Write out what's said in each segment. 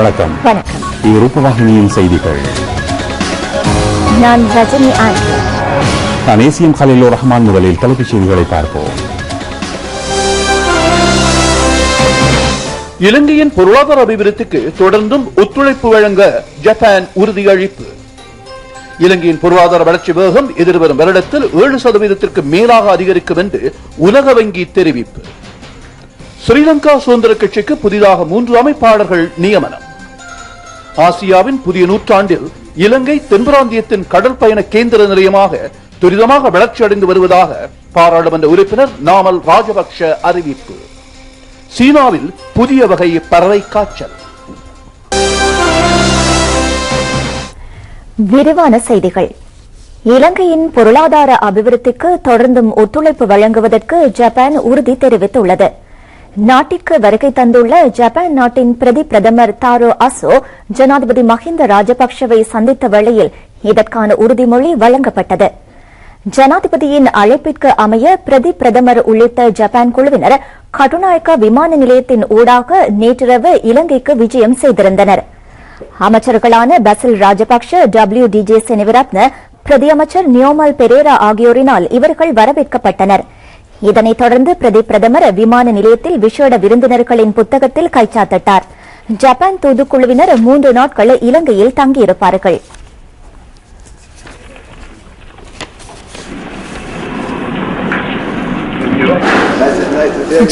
வணக்கம். வணக்கம். இது ரூபவாகினியின் செய்திகள். நான் ரஜினி ஆண்ட்ரூ. நான் ஏசிஎம் கலீலுர் ரஹ்மான். முதலில் தலைப்புச் செய்திகளை பார்ப்போம். இலங்கையின் பொருளாதார அபிவிருத்திக்கு தொடர்ந்தும் ஒத்துழைப்பு வழங்க ஜப்பான் உறுதியளிப்பு. இலங்கையின் பொருளாதார வளர்ச்சி வேகம் எதிர்வரும் வருடத்தில் 7% மேலாக அதிகரிக்கும் என்று உலக வங்கி தெரிவிப்பு. ஸ்ரீலங்கா சுதந்திர கட்சிக்கு புதிதாக 3 அமைப்பாளர்கள் நியமனம். ஆசியாவின் புதிய நூற்றாண்டில் இலங்கை தென்பிராந்தியத்தின் கடல் பயண கேந்திர நிலையமாக துரிதமாக வளர்ச்சி அடைந்து வருவதாக பாராளுமன்ற உறுப்பினர் நாமல் ராஜபக்ஷ அறிவிப்பு. சீனாவில் புதிய வகை பறவை காய்ச்சல். விரிவான செய்திகள். இலங்கையின் பொருளாதார அபிவிருத்திக்கு தொடர்ந்தும் ஒத்துழைப்பு வழங்குவதற்கு ஜப்பான் உறுதி தெரிவித்துள்ளது. நாட்டிற்கு வருகை தந்துள்ள ஜப்பான் நாட்டின் பிரதி பிரதமர் தாரோ அசோ ஜனாதிபதி மஹிந்த ராஜபக்சவை சந்தித்த வேளையில் இதற்கான உறுதிமொழி வழங்கப்பட்டது. ஜனாதிபதியின் அழைப்பிற்கு அமைய பிரதி பிரதமர் உள்ளிட்ட ஜப்பான் குழுவினர் கட்டுநாயக்கா விமான நிலையத்தின் ஊடாக நேற்றிரவு இலங்கைக்கு விஜயம் செய்திருந்தனர். அமைச்சர்களான பசில் ராஜபக்ஷ, WDJ செனிவிரத்ன, பிரதியமைச்சர் நியோமல் பெரேரா ஆகியோரினால் இவர்கள் வரவேற்கப்பட்டனர். இதனைத் தொடர்ந்து பிரதி பிரதமர் விமான நிலையத்தில் விசேட விருந்தினர்களின் புத்தகத்தில் கைச்சாத்திட்டார். ஜப்பான் தூதுக்குழுவினர் 3 நாட்கள் இலங்கையில் தங்கியிருப்பார்கள்.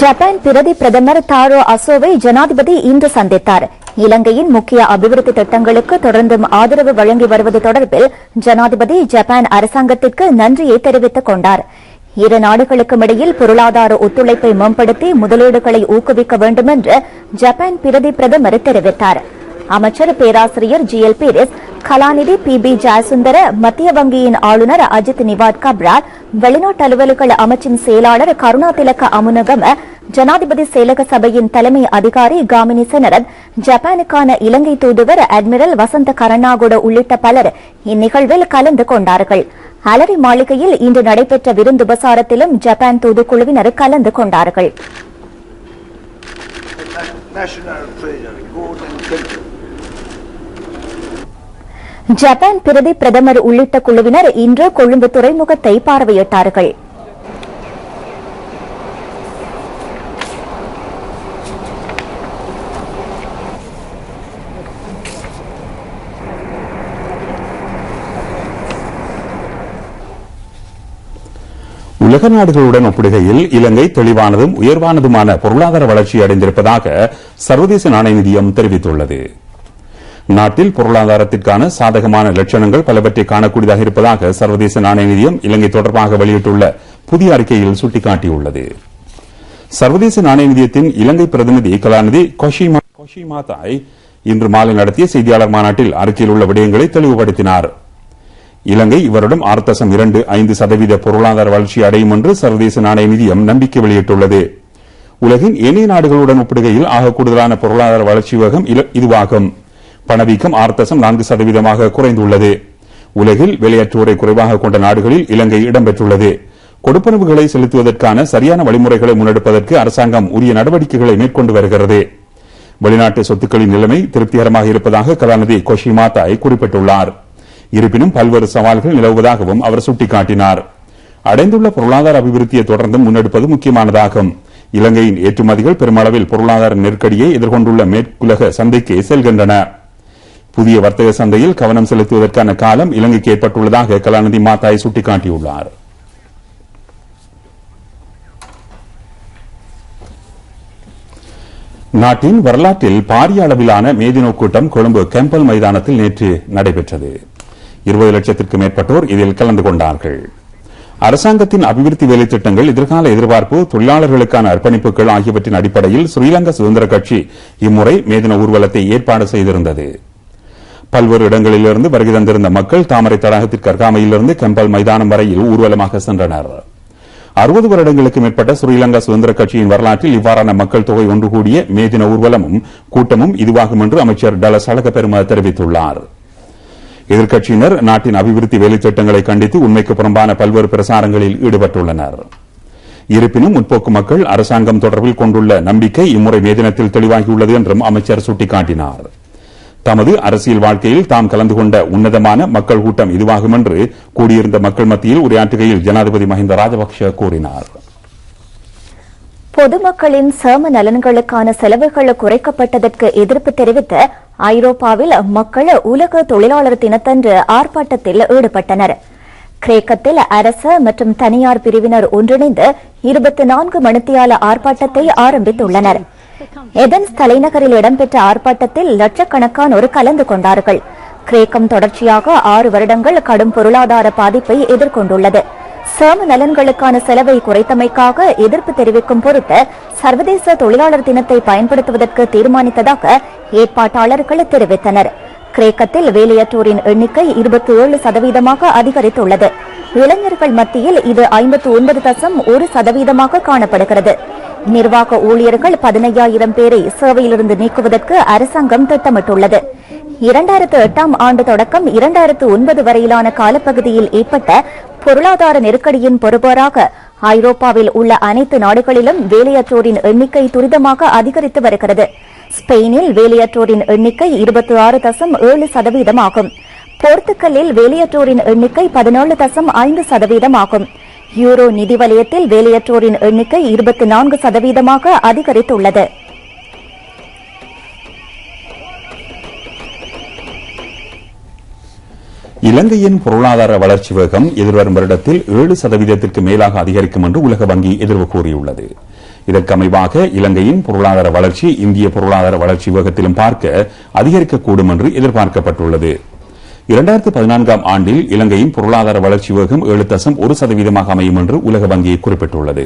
ஜப்பான் பிரதி பிரதமர் தாரோ அசோவை ஜனாதிபதி இன்று சந்தித்தார். இலங்கையின் முக்கிய அபிவிருத்தி திட்டங்களுக்கு தொடர்ந்தும் ஆதரவு வழங்கி வருவது தொடர்பில் ஜனாதிபதி ஜப்பான் அரசாங்கத்திற்கு நன்றியை தெரிவித்துக் கொண்டார். இரு நாடுகளுக்கும் இடையில் பொருளாதார ஒத்துழைப்பை மேம்படுத்தி முதலீடுகளை ஊக்குவிக்க வேண்டும் என்று ஜப்பான் பிரதி பிரதமர் தெரிவித்தார். அமைச்சர் பேராசிரியர் GL பீரிஸ், கலாநிதி PB ஜெயசுந்தர, மத்திய வங்கியின் ஆளுநர் அஜித் நிவாட் கப்ரால், வெளிநாட்டு அலுவல்கள் அமைச்சின் செயலாளர் கருணா திலக்க அமுனகம, ஜனாதிபதி செயலக சபையின் தலைமை அதிகாரி காமினி செனரத், ஜப்பானுக்கான இலங்கை தூதுவர் அட்மிரல் வசந்த கரண்ணாகுட உள்ளிட்ட பலர் இந்நிகழ்வில் கலந்து கொண்டார்கள். அலரி மாளிகையில் இன்று நடைபெற்ற விருந்துபசாரத்திலும் ஜப்பான் தூதுக்குழுவினர் கலந்து கொண்டார்கள். ஜப்பான் பிரதி பிரதமர் உள்ளிட்ட குழுவினர் இன்று கொழும்பு துறைமுகத்தை பார்வையிட்டார்கள். உலக நாடுகளுடன் ஒப்பிடுகையில் இலங்கை தெளிவானதும் உயர்வானதுமான பொருளாதார வளர்ச்சி அடைந்திருப்பதாக சர்வதேச நாணய நிதியம் தெரிவித்துள்ளது. நாட்டில் பொருளாதாரத்திற்கான சாதகமான லட்சணங்கள் பலவற்றை காணக்கூடியதாக இருப்பதாக சர்வதேச நாணய நிதியம் இலங்கை தொடர்பாக வெளியிட்டுள்ள புதிய அறிக்கையில் சுட்டிக்காட்டியுள்ளது. சர்வதேச நாணய நிதியத்தின் இலங்கை பிரதிநிதி கலாநிதி கொஷிமாதாய் இன்று மாலை நடத்திய செய்தியாளர் மாநாட்டில் அறிக்கையில் உள்ள விடயங்களை தெளிவுபடுத்தினார். இலங்கை இவருடன் 6.25% பொருளாதார வளர்ச்சி அடையும் என்று சர்வதேச நாணய நிதியம் நம்பிக்கை வெளியிட்டுள்ளது. உலகின் ஏனைய நாடுகளுடன் ஒப்பிடுகையில் ஆக கூடுதலான பொருளாதார வளர்ச்சி வேகம் இதுவாகும். பணவீக்கம் 6.4% குறைந்துள்ளது. உலகில் வெளியேற்றுவோரை குறைவாக கொண்ட நாடுகளில் இலங்கை இடம்பெற்றுள்ளது. கொடுப்பனவுகளை செலுத்துவதற்கான சரியான வழிமுறைகளை முன்னெடுப்பதற்கு அரசாங்கம் உரிய நடவடிக்கைகளை மேற்கொண்டு வருகிறது. வெளிநாட்டு சொத்துக்களின் நிலைமை திருப்திகரமாக இருப்பதாக கலாநிதி கொஷிமாதாய் குறிப்பிட்டுள்ளார். இருப்பினும் பல்வேறு சவால்கள் நிலவுவதாகவும் அவர் சுட்டிக்காட்டினார். அடைந்துள்ள பொருளாதார அபிவிருத்தியை தொடர்ந்து முன்னெடுப்பது முக்கியமானதாகும். இலங்கையின் ஏற்றுமதிகள் பெருமளவில் பொருளாதார நெருக்கடியை எதிர்கொண்டுள்ள மேற்குலக சந்தைக்கு செல்கின்றன. புதிய வர்த்தக சந்தையில் கவனம் செலுத்துவதற்கான காலம் இலங்கைக்கு ஏற்பட்டுள்ளதாக கலாநிதி மாதாய் சுட்டிக்காட்டியுள்ளார். நாட்டின் வரலாற்றில் பாரிய அளவிலான மேதினோ கூட்டம் கொழும்பு கெம்பல் மைதானத்தில் நேற்று நடைபெற்றது. 20 லட்சத்திற்கும் மேற்பட்டோர் இதில் கலந்து கொண்டார்கள். அரசாங்கத்தின் அபிவிருத்தி வேலை திட்டங்கள், எதிர்கால எதிர்பார்ப்பு, தொழிலாளர்களுக்கான அர்ப்பணிப்புகள் ஆகியவற்றின் அடிப்படையில் ஸ்ரீலங்கா சுதந்திர கட்சி இம்முறை மேதின ஊர்வலத்தை ஏற்பாடு செய்திருந்தது. பல்வேறு இடங்களிலிருந்து வருகை தந்திருந்த மக்கள் தாமரை தடாகத்திற்கு அருகாமையிலிருந்து கெம்பல் மைதானம் வரையில் ஊர்வலமாக சென்றனர். 60 வருடங்களுக்கு மேற்பட்ட ஸ்ரீலங்கா சுதந்திர கட்சியின் வரலாற்றில் இவ்வாறான மக்கள் தொகை ஒன்று கூடிய மேதின ஊர்வலமும் கூட்டமும் இதுவாகும் என்று அமைச்சர் டலஸ் அழகப்பெரும தெரிவித்துள்ளார். எதிர்க்கட்சியினர் நாட்டின் அபிவிருத்தி வேலைத்திட்டங்களை கண்டித்து உண்மைக்கு புறம்பான பல்வேறு பிரசாரங்களில் ஈடுபட்டுள்ளனர். இருப்பினும் முற்போக்கு மக்கள் அரசாங்கம் தொடர்பில் கொண்டுள்ள நம்பிக்கை இம்முறை மே தினத்தில் தெளிவாகியுள்ளது என்றும் அமைச்சர் சுட்டிக்காட்டினார். தமது அரசியல் வாழ்க்கையில் தாம் கலந்து கொண்ட உன்னதமான மக்கள் கூட்டம் இதுவாகும் என்று கூடியிருந்த மக்கள் மத்தியில் உரையாற்றுகையில் ஜனாதிபதி மஹிந்த ராஜபக்ஷ கூறினார். பொதுமக்களின் சேம நலன்களுக்கான செலவுகள் குறைக்கப்பட்டதற்கு எதிர்ப்பு தெரிவித்து ஐரோப்பாவில் மக்கள் உலக தொழிலாளர் தினத்தன்று ஆர்ப்பாட்டத்தில் ஈடுபட்டனர். கிரேக்கத்தில் அரசு மற்றும் தனியார் பிரிவினர் ஒன்றிணைந்து 24 மணித்தியால ஆர்ப்பாட்டத்தை ஆரம்பித்துள்ளனர். ஏதென்ஸ் தலைநகரில் இடம்பெற்ற ஆர்ப்பாட்டத்தில் லட்சக்கணக்கானோர் கலந்து கொண்டார்கள். கிரேக்கம் தொடர்ச்சியாக 6 வருடங்கள் கடும் பொருளாதார பாதிப்பை எதிர்கொண்டுள்ளது. சேம நலன்களுக்கான செலவை குறைத்தமைக்காக எதிர்ப்பு தெரிவிக்கும் பொருட்டு சர்வதேச தொழிலாளர் தினத்தை பயன்படுத்துவதற்கு தீர்மானித்ததாக ஏற்பாட்டாளர்கள் தெரிவித்தனர். கிரேக்கத்தில் வேலையற்றோரின் எண்ணிக்கை 27% அதிகரித்துள்ளது. இளைஞர்கள் மத்தியில் இது 59.1% காணப்படுகிறது. நிர்வாக ஊழியர்கள் 15,000 பேரை சேவையிலிருந்து நீக்குவதற்கு அரசாங்கம் திட்டமிட்டுள்ளது. 2008ஆம் ஆண்டு தொடக்கம் 2009 வரையிலான காலப்பகுதியில் ஏற்பட்ட பொருளாதார நெருக்கடியின் பொறுப்பேறாக ஐரோப்பாவில் உள்ள அனைத்து நாடுகளிலும் வேலையற்றோரின் எண்ணிக்கை துரிதமாக அதிகரித்து வருகிறது. ஸ்பெயினில் வேலையற்றோரின் எண்ணிக்கை 26.7% ஆகும். போர்த்துகலில் வேலையற்றோரின் எண்ணிக்கை 17.5% ஆகும். யூரோ நிதி வலயத்தில் வேலையற்றோரின் எண்ணிக்கை 24% அதிகரித்துள்ளது. இலங்கையின் பொருளாதார வளர்ச்சி வேகம் எதிர்வரும் வருடத்தில் 7%க்கு மேலாக அதிகரிக்கும் என்று உலக வங்கி எதிர்வு கூறியுள்ளது. இதற்கமைவாக இலங்கையின் பொருளாதார வளர்ச்சி இந்திய பொருளாதார வளர்ச்சி வேகத்திலும் பார்க்க அதிகரிக்கக்கூடும் என்று எதிர்பார்க்கப்பட்டுள்ளது. 2014ஆம் ஆண்டில் இலங்கையின் பொருளாதார வளர்ச்சி வேகம் 7.1% அமையும் என்று உலக வங்கி குறிப்பிட்டுள்ளது.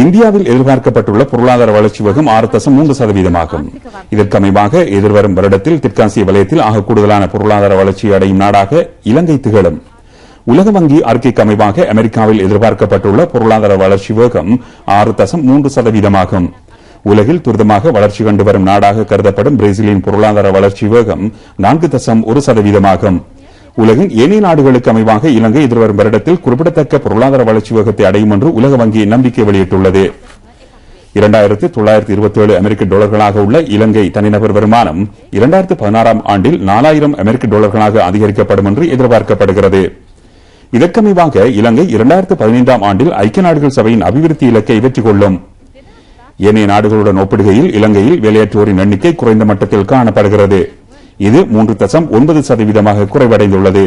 இந்தியாவில் எதிர்பார்க்கப்பட்டுள்ள பொருளாதார வளர்ச்சி வேகம் 6.3% ஆகும். இதற்கமைவாக எதிர்வரும் வருடத்தில் தெற்காசிய வலயத்தில் ஆக கூடுதலான பொருளாதார வளர்ச்சி அடையும் நாடாக இலங்கை திகழும். உலக வங்கி அறிக்கைக்கு அமைவாக அமெரிக்காவில் எதிர்பார்க்கப்பட்டுள்ள பொருளாதார வளர்ச்சி வேகம் 6.3% ஆகும். உலகில் துரிதமாக வளர்ச்சி கண்டு வரும் நாடாக கருதப்படும் பிரேசிலின் பொருளாதார வளர்ச்சி வேகம் 4.1% ஆகும். உலகின் ஏனைய நாடுகளுக்கு அமைவாக இலங்கை எதிர்வரும் வருடத்தில் குறிப்பிடத்தக்க பொருளாதார வளர்ச்சி வேகத்தை அடையும் என்று உலக வங்கி நம்பிக்கை வெளியிட்டுள்ளது. 2927 அமெரிக்க டாலர்களாக உள்ள இலங்கை தனிநபர் வருமானம் 2016ஆம் ஆண்டில் 4000 அமெரிக்க டாலர்களாக அதிகரிக்கப்படும் என்று எதிர்பார்க்கப்படுகிறது. இதற்கமைவாக இலங்கை 2015ஆம் ஆண்டில் ஐக்கிய நாடுகள் சபையின் அபிவிருத்தி இலக்கை வெற்றி கொள்ளும். ஏனைய நாடுகளுடன் ஒப்பிடுகையில் இலங்கையில் வேலையற்றோரின் எண்ணிக்கை குறைந்த மட்டத்தில் காணப்படுகிறது. இது 3.9% குறைவடைந்துள்ளது.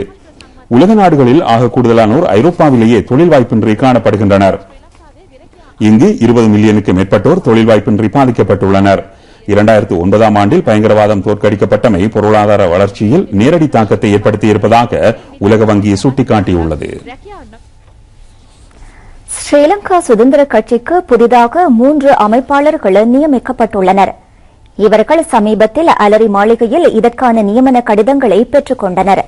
உலக நாடுகளில் ஆக கூடுதலானோர் ஐரோப்பாவிலேயே தொழில் வாய்ப்பின்றி காணப்படுகின்றனர். இங்கு 20 மில்லியனுக்கு மேற்பட்டோர் தொழில் வாய்ப்பின்றி பாதிக்கப்பட்டுள்ளனர். 2009ஆம் ஆண்டில் பயங்கரவாதம் தோற்கடிக்கப்பட்டமை பொருளாதார வளர்ச்சியில் நேரடி தாக்கத்தை ஏற்படுத்தியிருப்பதாக உலக வங்கி சுட்டிக்காட்டியுள்ளது. ஸ்ரீலங்கா சுதந்திர கட்சிக்கு புதிதாக 3 அமைப்பாளர்கள் நியமிக்கப்பட்டுள்ளனர். இவர்கள் சமீபத்தில் அலரி மாளிகையில் இதற்கான நியமன கடிதங்களை பெற்றுக் கொண்டனர்.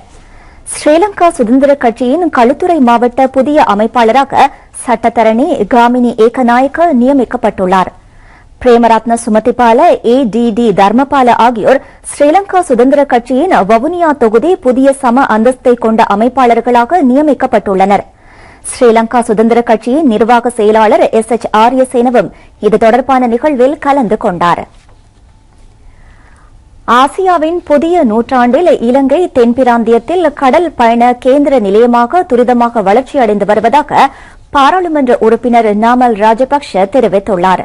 ஸ்ரீலங்கா சுதந்திர கட்சியின் களுத்துறை மாவட்ட புதிய அமைப்பாளராக சட்டத்தரணி காமினி ஏகநாயக்க நியமிக்கப்பட்டுள்ளார். பிரேமரத்ன சுமதிபால, ADD தர்மபால ஆகியோர் ஸ்ரீலங்கா சுதந்திர கட்சியின் வவுனியா தொகுதி புதிய சம அந்தஸ்தை கொண்ட அமைப்பாளர்களாக நியமிக்கப்பட்டுள்ளனர். ஸ்ரீலங்கா சுதந்திர கட்சியின் நிர்வாக செயலாளர் SH ஆரியசேனவும் இது தொடர்பான நிகழ்வில் கலந்து கொண்டார். ஆசியாவின் புதிய நூற்றாண்டில் இலங்கை தென்பிராந்தியத்தில் கடல் பயண கேந்திர நிலையமாக துரிதமாக வளர்ச்சியடைந்து வருவதாக பாராளுமன்ற உறுப்பினர் நாமல் ராஜபக்ஷ தெரிவித்துள்ளார்.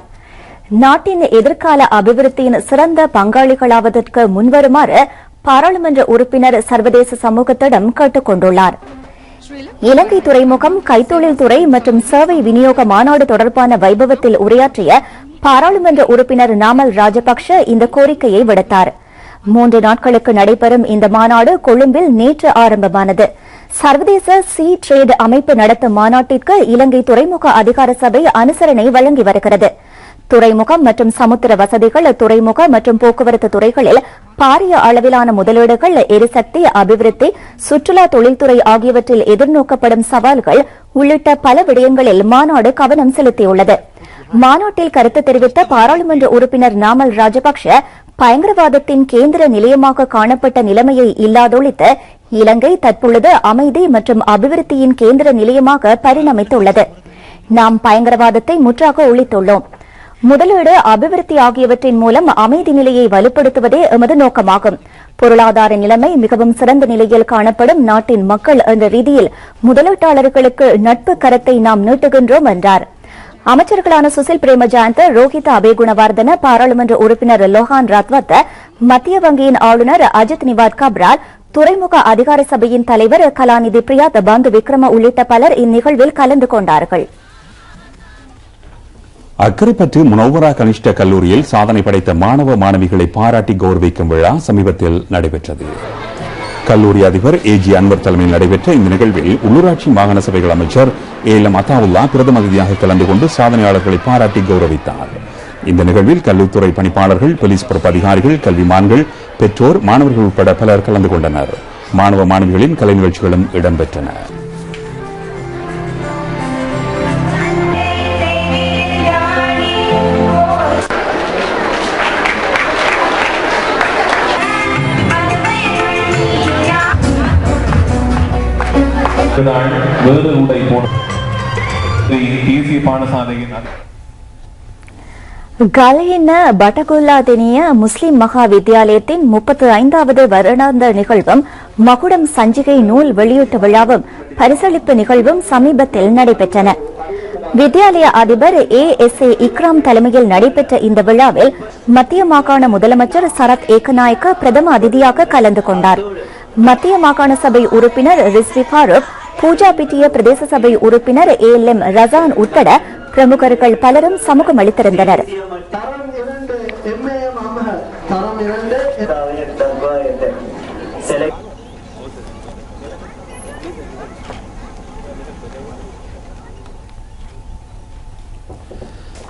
நாட்டின் எதிர்கால அபிவிருத்தியின் சிறந்த பங்காளிகளாவதற்கு முன்வருமாறு பாராளுமன்ற உறுப்பினர் சர்வதேச சமூகத்திடம் கேட்டுக் கொண்டுள்ளார். இலங்கை துறைமுகம், கைத்தொழில் துறை மற்றும் சேவை விநியோக மாநாடு தொடர்பான வைபவத்தில் உரையாற்றிய பாராளுமன்ற உறுப்பினர் நாமல் ராஜபக்ஷ இந்த கோரிக்கையை விடுத்தார். 3 நாட்களுக்கு நடைபெறும் இந்த மாநாடு கொழும்பில் நேற்று ஆரம்பமானது. சர்வதேச சி ட்ரேட் அமைப்பு நடத்தும் மாநாட்டிற்கு இலங்கை துறைமுக அதிகார சபை அனுசரணை வழங்கி வருகிறது. துறைமுகம் மற்றும் சமுத்திர வசதிகள், துறைமுக மற்றும் போக்குவரத்து துறைகளில் பாரிய அளவிலான முதலீடுகள், எரிசக்தி அபிவிருத்தி, சுற்றுலா தொழில்துறை ஆகியவற்றில் எதிர்நோக்கப்படும் சவால்கள் உள்ளிட்ட பல விடயங்களில் மாநாடு கவனம் செலுத்தியுள்ளது. மாநாட்டில் கருத்து தெரிவித்த பாராளுமன்ற உறுப்பினர் நாமல் ராஜபக்ஷ பயங்கரவாதத்தின் கேந்திர நிலையமாக காணப்பட்ட நிலைமையை இல்லாதொழித்து இலங்கை தற்பொழுது அமைதி மற்றும் அபிவிருத்தியின் கேந்திர நிலையமாக பரிணமித்துள்ளது. நாம் பயங்கரவாதத்தை முற்றாக ஒழித்துள்ளோம். முதலீடு, அபிவிருத்தி ஆகியவற்றின் மூலம் அமைதி நிலையை வலுப்படுத்துவதே எமது நோக்கமாகும். பொருளாதார நிலைமை மிகவும் சிறந்த நிலையில் காணப்படும் நாட்டின் மக்கள் என்ற ரீதியில் முதலீட்டாளர்களுக்கு நட்பு கரத்தை நாம் நீட்டுகின்றோம் என்றார். அமைச்சர்களான சுசில் பிரேமஜயந்த, ரோஹித அபேகுணவர்தன, பாராளுமன்ற உறுப்பினர் லோஹான் ரத்வத்த, மத்திய வங்கியின் ஆளுநர் அஜித் நிவாட் கப்ரால், துறைமுக அதிகார சபையின் தலைவர் கலாநிதி பிரியாத் பந்து விக்ரம உள்ளிட்ட பலர் இந்நிகழ்வில் கலந்து கொண்டார்கள். அக்கரைப்பற்று முனவ்வரா கனிஷ்ட கல்லூரியில் சாதனை படைத்த மாணவ மாணவிகளை பாராட்டி கௌரவிக்கும் விழா சமீபத்தில் நடைபெற்றது. கல்லூரி அதிபர் ஏஜி அன்வர் தலைமையில் நடைபெற்ற இந்த நிகழ்வில் உள்ளூராட்சி மாகாண சபைகள் அமைச்சர் ஏலம் அத்தாவுல்லா பிரதம அதிதியாக கலந்து கொண்டு சாதனையாளர்களை பாராட்டி கௌரவித்தார். இந்த நிகழ்வில் கல்வித்துறை பணிப்பாளர்கள், போலீஸ் பொறுப்பு அதிகாரிகள், கல்விமான்கள், பெற்றோர், மாணவர்கள் உட்பட பலர் கலந்து கொண்டனர். மாணவ மாணவிகளின் கலை நிகழ்ச்சிகளும் இடம்பெற்றன. கலையின பட்டகுல்லாதினிய முஸ்லிம் மகா வித்தியாலயத்தின் 35வது வருடாந்த நிகழ்வும், மகுடம் சஞ்சிகை நூல் வெளியீட்டு விழாவும், பரிசளிப்பு நிகழ்வும் சமீபத்தில் நடைபெற்றன. வித்தியாலய அதிபர் ASA இக்ராம் தலைமையில் நடைபெற்ற இந்த விழாவில் மத்திய மாகாண முதலமைச்சர் சரத் ஏகநாயக்க பிரதம அதிதியாக கலந்து கொண்டார். மத்திய மாகாண சபை உறுப்பினர் ரிஸ்வி ஃபாரூக், பூஜா பிட்டிய பிரதேச சபை உறுப்பினர் ALM ரசான் உட்பட பிரமுகர்கள் பலரும் சமூகம் அளித்திருந்தனர்.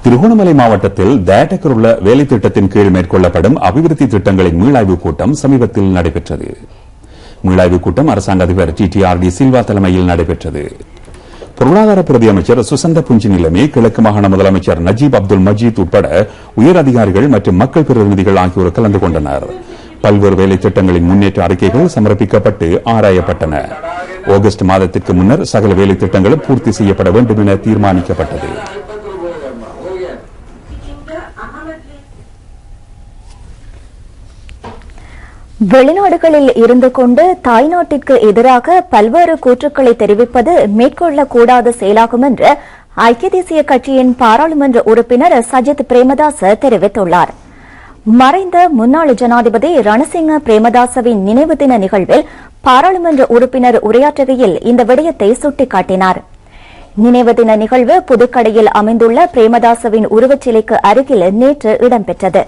திருகோணமலை மாவட்டத்தில் டேட்டக்கர் உள்ள வேலை திட்டத்தின் கீழ் மேற்கொள்ளப்படும் அபிவிருத்தி திட்டங்களின் மீளாய்வு கூட்டம் சமீபத்தில் நடைபெற்றது. மீளாய்வு கூட்டம் அரசாங்க அதிபர் TTRD சில்வா தலைமையில் நடைபெற்றது. பொருளாதார பிரதி அமைச்சர் சுசந்த புஞ்சி நிலைமை, கிழக்கு மாகாண முதலமைச்சர் நஜீப் அப்துல் மஜீத் உட்பட உயர் அதிகாரிகள் மற்றும் மக்கள் பிரதிநிதிகள் ஆகியோர் கலந்து கொண்டனர். பல்வேறு வேலை திட்டங்களின் முன்னேற்ற அறிக்கைகள் சமர்ப்பிக்கப்பட்டு ஆராயப்பட்டன. ஆகஸ்ட் மாதத்திற்கு முன்னர் சகல வேலை திட்டங்களும் பூர்த்தி செய்யப்பட வேண்டும் என தீர்மானிக்கப்பட்டது. வெளிநாடுகளில் இருந்து கொண்டு தாய்நாட்டிற்கு எதிராக பல்வேறு கூற்றுக்களை தெரிவிப்பது மேற்கொள்ளக்கூடாத செயலாகும் என்று ஐக்கிய தேசிய கட்சியின் பாராளுமன்ற உறுப்பினர் சஜித் பிரேமதாச தெரிவித்துள்ளார். மறைந்த முன்னாள் ஜனாதிபதி ரணசிங்க பிரேமதாசவின் நினைவு தின நிகழ்வில் பாராளுமன்ற உறுப்பினர் உரையாற்றுகையில் இந்த விடயத்தை சுட்டிக்காட்டினார். நினைவு தின நிகழ்வு புதுக்கடையில் அமைந்துள்ள பிரேமதாசவின் உருவச்சிலைக்கு அருகில் நேற்று இடம்பெற்றது.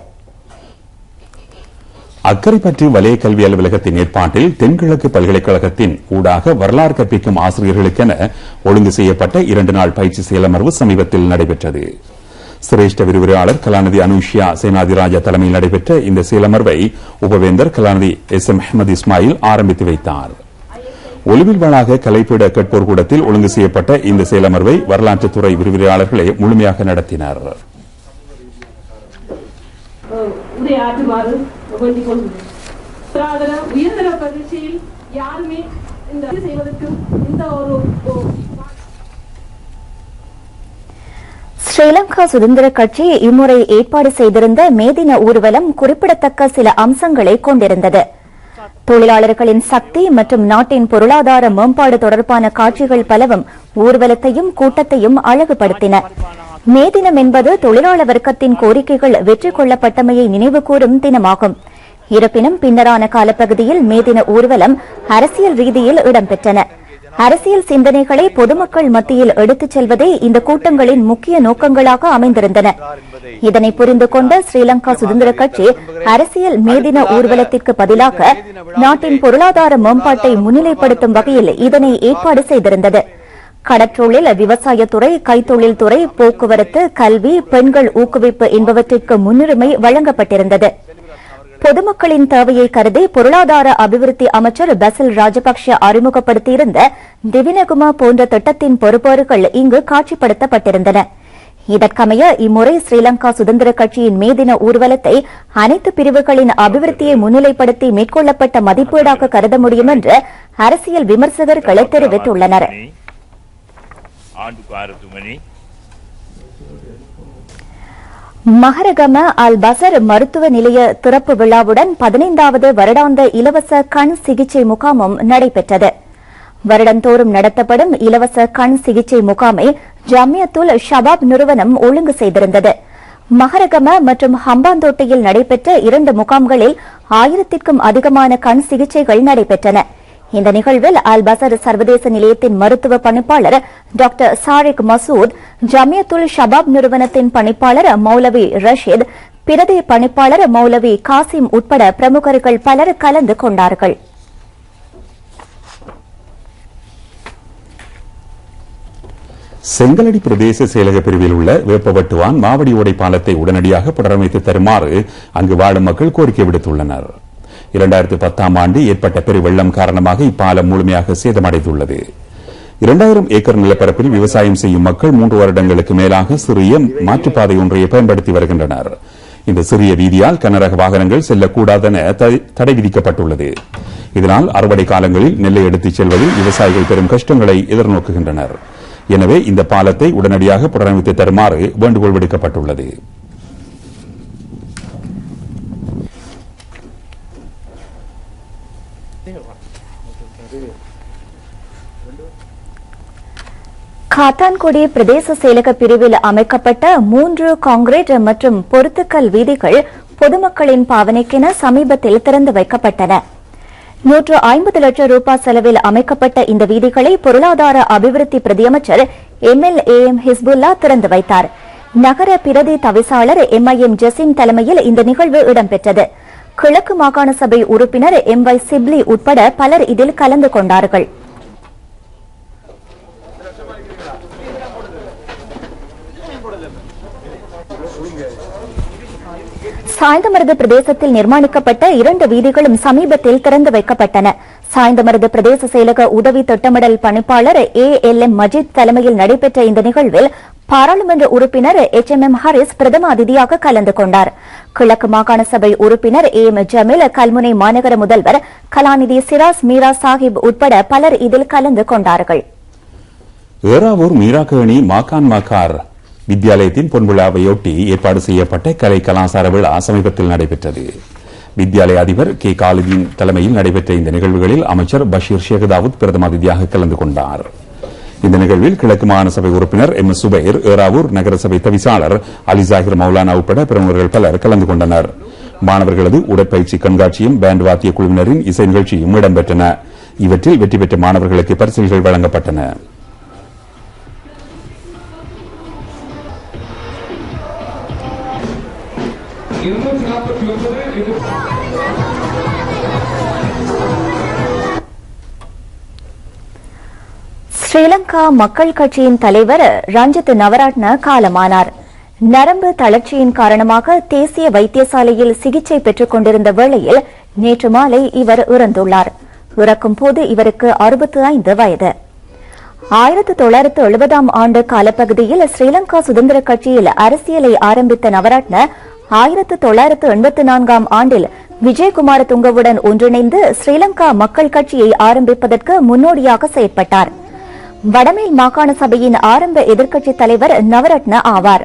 அக்கரைப்பற்று வலய கல்வி அலுவலகத்தின் ஏற்பாட்டில் தென்கிழக்கு பல்கலைக்கழகத்தின் ஊடாக வரலாறு கற்பிக்கும் ஆசிரியர்களுக்கென ஒழுங்கு செய்யப்பட்ட 2 நாள் பயிற்சி செயலமர்வு சமீபத்தில் நடைபெற்றது. சிரேஷ்ட விரிவுரையாளர் கலாநிதி அனுஷியா சேனாதிராஜா தலைமையில் நடைபெற்ற இந்த செயலமர்வை உபவேந்தர் கலாநிதி SM அஹமது இஸ்மாயில் ஆரம்பித்து வைத்தார். ஒலிவில் வளாக கலைப்பீட கேட்போர் கூடத்தில் ஒழுங்கு செய்யப்பட்ட இந்த செயலமர்வை வரலாற்றுத்துறை விரிவுரையாளர்களே முழுமையாக நடத்தினர். உயர்தர பரீட்சையில் யாருமே செய்வதற்கு இந்த ஒரு ஸ்ரீலங்கா சுதந்திர கட்சி இம்முறை ஏற்பாடு செய்திருந்த மேதின ஊர்வலம் குறிப்பிடத்தக்க சில அம்சங்களை கொண்டிருந்தது. தொழிலாளர்களின் சக்தி மற்றும் நாட்டின் பொருளாதார மேம்பாடு தொடர்பான காட்சிகள் பலவும் ஊர்வலத்தையும் கூட்டத்தையும் அழகுபடுத்தின. மே தினம் என்பது தொழிலாளர் வர்க்கத்தின் கோரிக்கைகள் வெற்றி கொள்ளப்பட்டமையை நினைவுகூரும் தினமாகும். இருப்பினும் பின்னரான காலப்பகுதியில் மே தின ஊர்வலம் அரசியல் ரீதியில் இடம்பெற்றன. அரசியல் சிந்தனைகளை பொதுமக்கள் மத்தியில் எடுத்துச் செல்வதே இந்த கூட்டங்களின் முக்கிய நோக்கங்களாக அமைந்திருந்தன. இதனை புரிந்து கொண்ட ஸ்ரீலங்கா சுதந்திர கட்சி அரசியல் மே தின ஊர்வலத்திற்கு பதிலாக நாட்டின் பொருளாதார மேம்பாட்டை முன்னிலைப்படுத்தும் வகையில் இதனை ஏற்பாடு செய்திருந்தது. கடற்றொழில், விவசாயத்துறை, கைத்தொழில் துறை, போக்குவரத்து, கல்வி, பெண்கள் ஊக்குவிப்பு என்பவற்றிற்கு முன்னுரிமை வழங்கப்பட்டிருந்தது. பொதுமக்களின் தேவையை கருதி பொருளாதார அபிவிருத்தி அமைச்சர் பசில் ராஜபக்ஷ அறிமுகப்படுத்தியிருந்த திவினகுமா போன்ற திட்டத்தின் பொறுப்பேறுகள் இங்கு காட்சிப்படுத்தப்பட்டிருந்தன. இதற்கமைய இம்முறை ஸ்ரீலங்கா சுதந்திர கட்சியின் மே தின ஊர்வலத்தை அனைத்து பிரிவுகளின் அபிவிருத்தியை முன்னிலைப்படுத்தி மேற்கொள்ளப்பட்ட மதிப்பீடாக கருத முடியும் என்று அரசியல் விமர்சகர்கள் தெரிவித்துள்ளனர். மஹரகம அல் பசர் மருத்துவ நிலைய திறப்பு விழாவுடன் 15வது வருடாந்த இலவச கண் சிகிச்சை முகாமும் நடைபெற்றது. வருடந்தோறும் நடத்தப்படும் இலவச கண் சிகிச்சை முகாமை ஜமியத்துல் ஷபாப் நிறுவனம் ஒழுங்கு செய்திருந்தது. மஹரகம மற்றும் ஹம்பாந்தோட்டையில் நடைபெற்ற 2 முகாம்களில் 1000க்கும் அதிகமான கண் சிகிச்சைகள் நடைபெற்றன. இந்த நிகழ்வில் அல் பசர் சர்வதேச நிலையத்தின் மருத்துவ பணிப்பாளர் டாக்டர் சாரிக் மசூத், ஜமியத்துல் ஷபாப் நிறுவனத்தின் பணிப்பாளர் மௌலவி ரஷீத், பிரதி பணிப்பாளர் மௌலவி காசிம் உட்பட பிரமுகர்கள் பலர் கலந்து கொண்டார்கள். செங்கலடி பிரதேச செயலக பிரிவில் உள்ள வேப்பவட்டுவான் மாவடி ஓடை பாலத்தை உடனடியாக புனரமைத்து தருமாறு அங்கு வாழும் மக்கள் கோரிக்கை விடுத்துள்ளனர். 2010ஆம் ஆண்டு ஏற்பட்ட பெருவெள்ளம் காரணமாக இப்பாலம் முழுமையாக சேதமடைந்துள்ளது. 2000 ஏக்கர் நிலப்பரப்பில் விவசாயம் செய்யும் மக்கள் 3 வருடங்களுக்கு மேலாக சிறிய மாற்றுப்பாதை ஒன்றையை பயன்படுத்தி வருகின்றனர். இந்த சிறிய வீதியால் கனரக வாகனங்கள் செல்லக்கூடாதென தடை விதிக்கப்பட்டுள்ளது. இதனால் அறுவடை காலங்களில் நெல்லை எடுத்துச் செல்வதில் விவசாயிகள் பெரும் கஷ்டங்களை எதிர்நோக்குகின்றனர். எனவே இந்த பாலத்தை உடனடியாக புனரமைத்து தருமாறு வேண்டுகோள் விடுக்கப்பட்டுள்ளது. காத்தான்குடி பிரதேச செயலக பிரிவில் அமைக்கப்பட்ட 3 கான்கிரீட் மற்றும் பொருத்துக்கல் வீதிகள் பொதுமக்களின் பாவனைக்கென சமீபத்தில் திறந்து வைக்கப்பட்டன. 150 லட்சம் ரூபாய் செலவில் அமைக்கப்பட்ட இந்த வீதிகளை பொருளாதார அபிவிருத்தி பிரதியமைச்சர் MLAM ஹிஸ்புல்லா திறந்து வைத்தார். நகர பிரதி தவிசாளர் MIM ஜசீம் தலைமையில் இந்த நிகழ்வு இடம்பெற்றது. கிழக்கு மாகாண சபை உறுப்பினர் MY சிப்லி உட்பட பலர் இதில் கலந்து கொண்டார்கள். சாய்ந்தமருது பிரதேசத்தில் நிர்மாணிக்கப்பட்ட 2 வீதிகளும் சமீபத்தில் திறந்து வைக்கப்பட்டன. சாய்ந்தமருது பிரதேச செயலக உதவி திட்டமிடல் பணிப்பாளர் ALM மஜித் தலைமையில் நடைபெற்ற இந்த நிகழ்வில் பாராளுமன்ற உறுப்பினர் HMM ஹாரிஸ் பிரதம அதிதியாக கலந்து கொண்டார். கிழக்கு மாகாண சபை உறுப்பினர் AM ஜமீல், கல்முனை மாநகர முதல்வர் கலாநிதி சிராஸ் மீரா சாஹிப் உட்பட பலர் இதில் கலந்து கொண்டார்கள். ஏறாவூர் மீராக்கேணி மாகான் மக்கார் வித்யாலயத்தின் பொன்விழாவையொட்டி ஏற்பாடு செய்யப்பட்ட கலை கலாசார விழா சமீபத்தில் நடைபெற்றது. வித்யாலய அதிபர் K. காலிதீன் தலைமையில் நடைபெற்ற இந்த நிகழ்வுகளில் அமைச்சர் பஷீர் ஷேகதாவுத் பிரதம அதிதியாக கலந்து கொண்டார். இந்த நிகழ்வில் கிழக்கு மாகாண சபை உறுப்பினர் MS சுபைர், ஏறாவூர் நகரசபை தவிசாளர் அலி ஜாகிர் மௌலானா உட்பட பிரமுகர்கள் பலர் கலந்து கொண்டனர். மாணவர்களது உடற்பயிற்சி கண்காட்சியும் பேண்ட் வாத்திய குழுவினரின் இசை நிகழ்ச்சியும் இடம்பெற்றன. இவற்றில் வெற்றி பெற்ற மாணவர்களுக்கு பரிசுகள் வழங்கப்பட்டன. ஸ்ரீலங்கா மக்கள் கட்சியின் தலைவர் ரஞ்சித் நவரத்ன காலமானார். நரம்பு தளர்ச்சியின் காரணமாக தேசிய வைத்தியசாலையில் சிகிச்சை பெற்றுக் கொண்டிருந்த வேளையில் நேற்று மாலை இவர் இறந்துள்ளார். இறக்கும் போது இவருக்கு 65 வயது. 1970ஆம் ஆண்டு காலப்பகுதியில் ஸ்ரீலங்கா சுதந்திர கட்சியில் அரசியலை ஆரம்பித்த நவரத்ன 1984ஆம் ஆண்டில் விஜயகுமார துங்கவுடன் ஒன்றிணைந்து ஸ்ரீலங்கா மக்கள் கட்சியை ஆரம்பிப்பதற்கு முன்னோடியாக செயற்பட்டார். வடமேல் மாகாண சபையின் ஆரம்ப எதிர்க்கட்சித் தலைவர் நவரத்ன ஆவார்.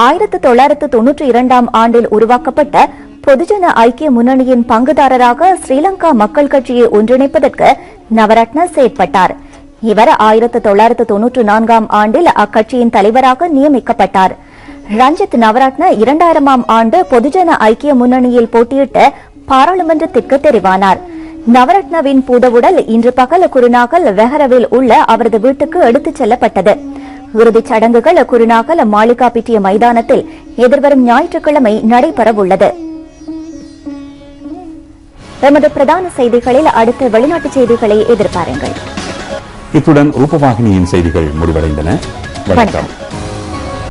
1992ஆம் ஆண்டில் உருவாக்கப்பட்ட பொதுஜன ஐக்கிய முன்னணியின் பங்குதாரராக ஸ்ரீலங்கா மக்கள் கட்சியை ஒன்றிணைப்பதற்கு நவரத்ன செயற்பட்டார். இவர் 1994ஆம் ஆண்டில் அக்கட்சியின் தலைவராக நியமிக்கப்பட்டார். ரஞ்சித் நவரத்ன 2000ஆம் ஆண்டு பொதுஜன ஐக்கிய முன்னணியில் போட்டியிட்டு பாராளுமன்றத்திற்கு தெரிவானார். நவரத்னவின் பூதவுடல் இன்று பகல் குருநாகல் வெஹரவில் உள்ள அவரது வீட்டுக்கு எடுத்துச் செல்லப்பட்டது. இறுதிச் சடங்குகள் குருநாகல் மாளிகா பிட்டிய மைதானத்தில் எதிர்வரும் ஞாயிற்றுக்கிழமை நடைபெறவுள்ளது. எமது பிரதான செய்திகளில் அடுத்த வெளிநாட்டு செய்திகளை எதிர்பாருங்கள். இத்துடன் ரூபவாகினியின் செய்திகள் முடிவடைந்தன. வணக்கம்.